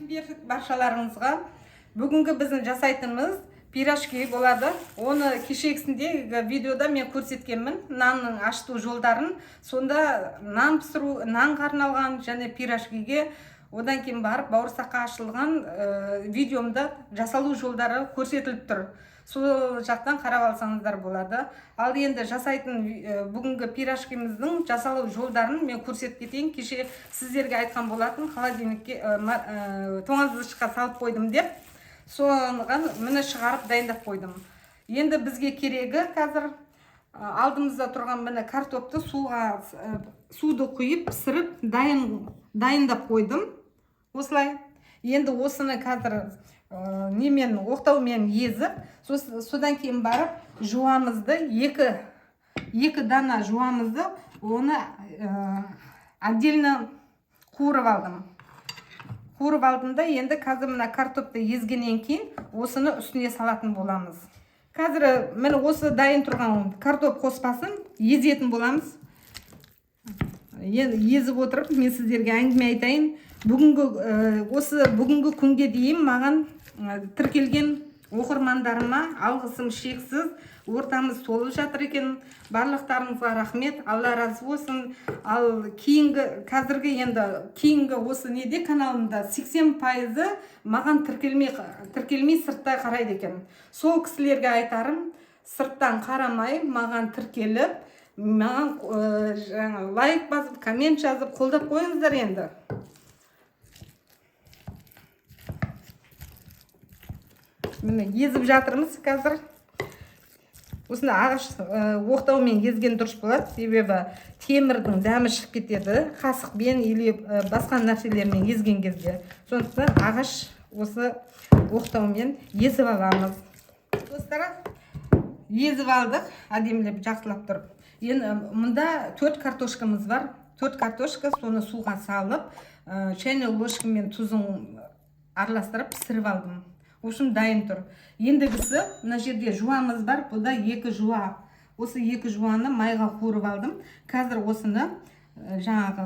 Баршаларыңызға бүгінгі біздің жасайтынымыз пирожки болады. Оны кешегісінде видеода мен көрсеткенмін, нанның ашыту жолдарын. Сонда нан пісіру, нанға арналған және пирожкиге, одан кейін барып бауырсаққа ашылған видеомда жасалу жолдары көрсетіліп тұр. Сол жақтан қарап алсаңыздар болады. Ал енді жасайтын бүгінгі пирожкиміздің жасалу жолдарын мен көрсетіп кетейін. Кеше сіздерге айтқан болатын, холодильникке тоңазытқышқа салып қойдым деп. Соған міне шығарып дайындап қойдым. Енді бізге керегі қазір алдымызда тұрған міне картопты суды құйып пісіріп дайындап қойдым. Осылай. Енді осыны қазір немен оқтаумен езіп, содан кейін барып жуамызды, екі дана жуамызды, оны отдельно қуырып алдым. Қуырып алдым да, енді қазір мына картопты езгеннен кейін осыны үстіне салатын боламыз. Қазір міне осы дайын тұрған картоп қоспасын езетін боламыз. Езіп отырып, мен сіздерге әңгіме айтайын. Бүгінгі күнге дейін маған тіркелген оқырмандарыма алғысым шексіз, ортамыз толып жатыр екен. Барлықтарыңызға рахмет, Алла разы болсын. Ал кейінгі осы неде каналымда 80%-ы маған тіркелмей сырттай қарайды екен. Сол кісілерге айтарым, сырттан қарамай маған тіркеліп, маған лайк басып, коммент жазып, қолдап қойыңыздар енді. Міне езіп жатырмыз қазір. Осында ағаш оқтаумен езген дұрыс болады, себебі темірдің дәмі шығып кетеді, қасықпен или басқа нәрселермен езген кезде. Сондықтан ағаш осы оқтаумен езіп аламыз. Достар, езіп алдық, әдемілеп жақсылап тұрып. Енді мұнда 4 картошкамыз бар. 4 картошка, соны суға салып, чайный ложкамен тұзын араластырып пісіріп алдым. Осым дайын тұр. Ендігісі, мына жерде жуамыз бар, бұда 2 жуа. Осы 2 жуаны майға қуырып алдым. Қазір осыны жаңағы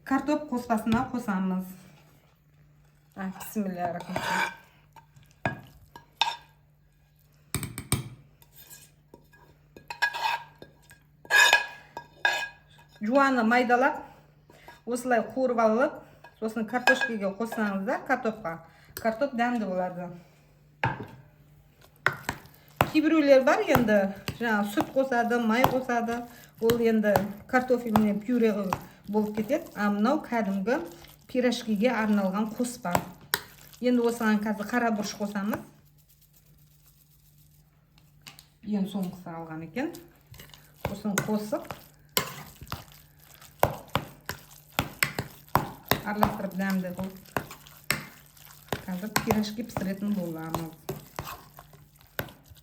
картоп қоспасына қосамыз. Бисмиллахир-рахманир-рахим. Жуаны майдалап, осылай қуырып алып, сосын картошкеге қоссаңыздар, картоп дәмді болады. Кейбіреулер бар енді, жаңа сүт қосады, май қосады, ол енді картофельмен пюре болып кетеді. А мынау кәдімгі пирожкиге арналған қоспа. Енді осыған қазір қара бұрыш қосамыз. Ең соңғысы алған екен. Осыны қосып, араластырып дәмді қылып, қазір пирожки пісіретін боламыз.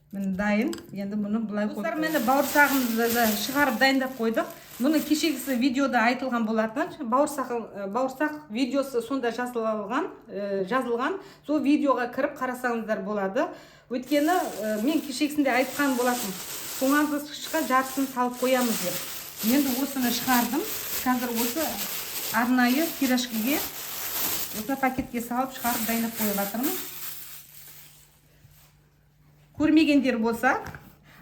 Міне дайын. Енді бұны бұлай қойып. Достар, мені бауырсағымызды шығарып дайындап қойдық. Мұны кешегісі видеода айтылған болатын. Бауырсақ видеосы сонда жазылған. Сол видеоға кіріп қарасаңыздар болады. Өйткені мен кешегісінде айтқан болатын. Тоңазытқышқа жартысын салып қоямыз деп. Енді осыны шығардым. Қазір осы арнайы пирожкиге осы пакетке салып шығарып дайындап қойып жатырмын. Көрмегендер болса,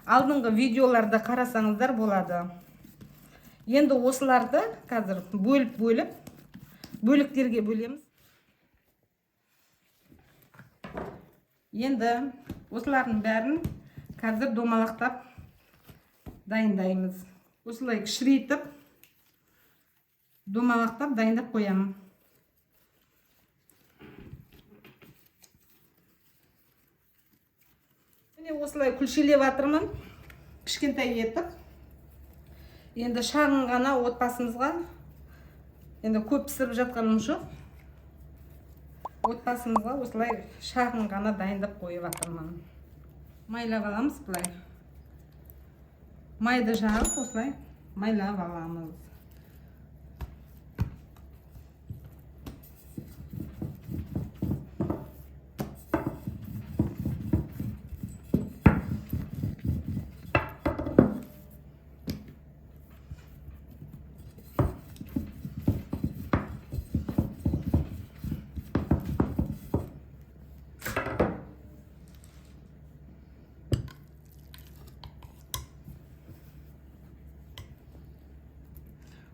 алдыңғы видеоларды қарасаңыздар болады. Енді осыларды қазір бөліктерге бөлеміз. Енді осылардың бәрін қазір домалақтап дайындаймыз. Осылай кішірейтіп, домалақтап дайындап қоямын. Осылай күлшелеп атырмын, кішкентай етіп. Енді шағын ғана отбасымызға, енді көп пісіріп жатқаным жоқ. Отбасымызға осылай шағын ғана дайындап қойып атырмын. Майлап аламыз бұлай. Майды жағып, осылай майлап аламыз.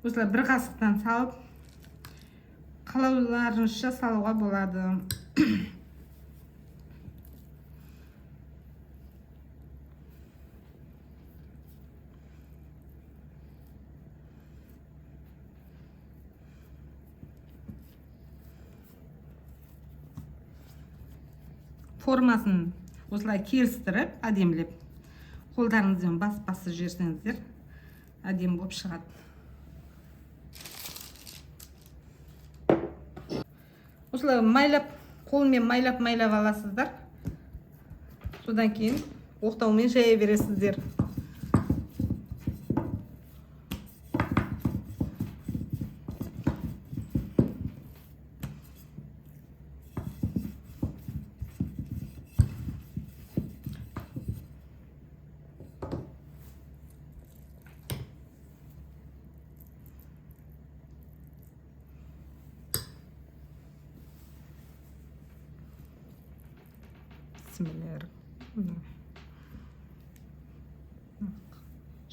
осылай бір қасықтан салып қалауларыңызша салуға болады. Формасын осылай керістіріп, әдемілеп, қолдарыңызбен басып жіберсеңіздер, әдемі болып шығады. Осылай майлап, қолмен майлап аласыздар. Содан кейін оқтаумен жая бересіздер.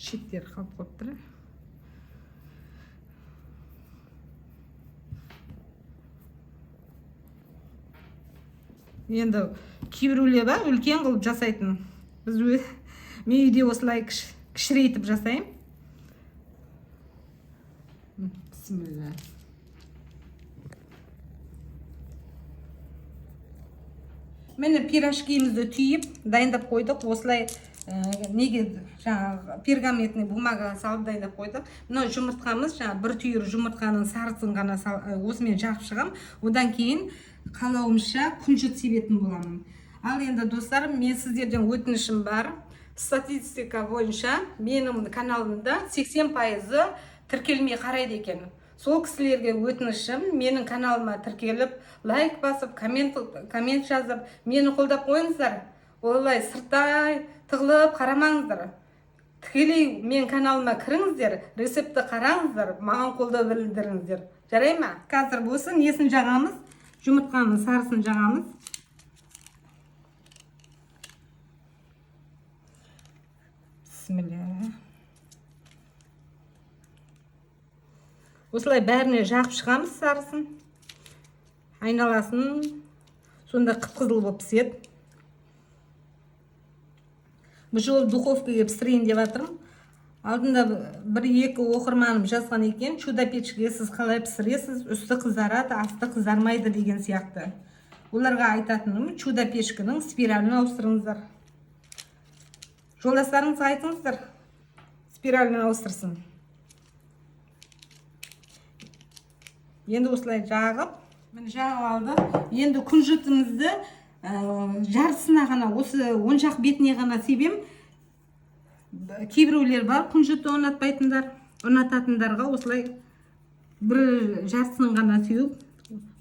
Шеттері қалып қойып тұр. Енді кейбіреулер бар, үлкен қылып жасайтын. Мен үйде осылай кішірейтіп жасаймын. Бисмилла. Мені пирожкимізді түйіп, дайындап қойдық. Осылай неге жаңағы пергаментный бумагаға салып дайындап қойдық. Мына жұмыртқамыз, жаңағы бір түйір жұмыртқаның сарысын ғана осымен жағып шығам. Одан кейін қалауымша күнжіт себетін боламын. Ал енді достар, мен сіздерден өтінішім бар. Статистика бойынша менің каналымда 80% тіркелмей қарайды екен. Сол кісілерге өтінішім, менің каналыма тіркеліп, лайк басып, коммент жазып, мені қолдап қойыңыздар. Олай сырттай тығылып қарамаңыздар. Тікелей мен каналыма кіріңіздер, рецепті қараңыздар, маған қолдау білдіріңіздер. Жарай ма? Қазір болсын, несін жағамыз? Жұмыртқаның сарысын жағамыз. Бисмилля. Осылай бәріне жағып шығамыз сарысын. Айналасын сонда қып-қызыл болып піседі. Бұл жолы духовкаға пісірейін деп жатырмын. Алдында бір-екі оқырманым жазған екен, чудо печкеге сіз қалай пісіресіз, үсті қызарады, асты қызармайды деген сияқты. Оларға айтатыным, чудо печкінің спиралін ауыстырыңыздар. Жолдастарыңызға айтыңыздар, спиралін ауыстырсын. Енді осылай жағып, алды. Енді күнжітімізді жарысына ғана, осы оң жақ бетіне ғана себем. Кейбіреулер бар, күнжітті ұнататындарға осылай бір жарысын ғана сүйіп,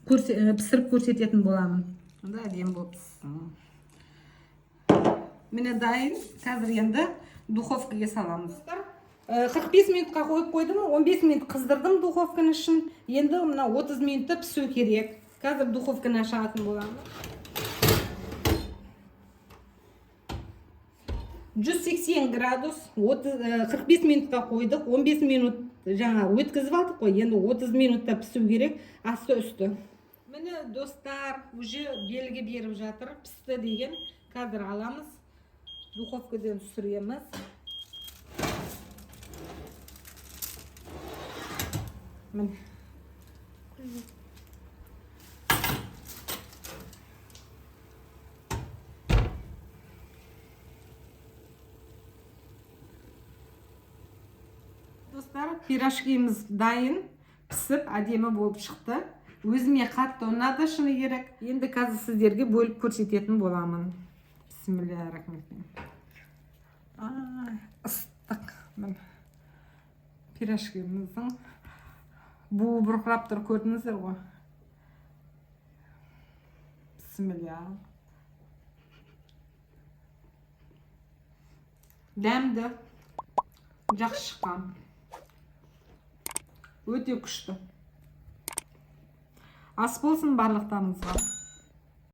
пісіріп көрсететін боламын. Онда әдемі болып піссін. Міне дайын, қазір енді духовкаға саламыз. 45 минутқа қойып қойдым, 15 минут қыздырдым духовканың ішін. Енді 30 минутта пісу керек. Қазір духовканы ашатын боламын. 180 градус, 45 минутқа қойдық, 15 минут жаңа өткізіп алдық қой, енді 30 минутта пісу керек, асты үсті. Міне достар, уже белгі беріп жатыр, пісті деген. Қазір аламыз, духовкадан түсіреміз. Міне. Достар, пирожкиміз дайын, пісіп, әдемі болып шықты. Өзіме қатты ұнады, шыны керек. Енді қазір сіздерге бөліп көрсететін боламын. Бисмиллахиррахманиррахим. Ыстық. Пирожкиміздің буы бұрқырап тұр, көрдіңіздер ғой. Бисмилля. Дәмді. Жақсы шыққан. Өте күшті. Ас болсын барлықтарыңызға.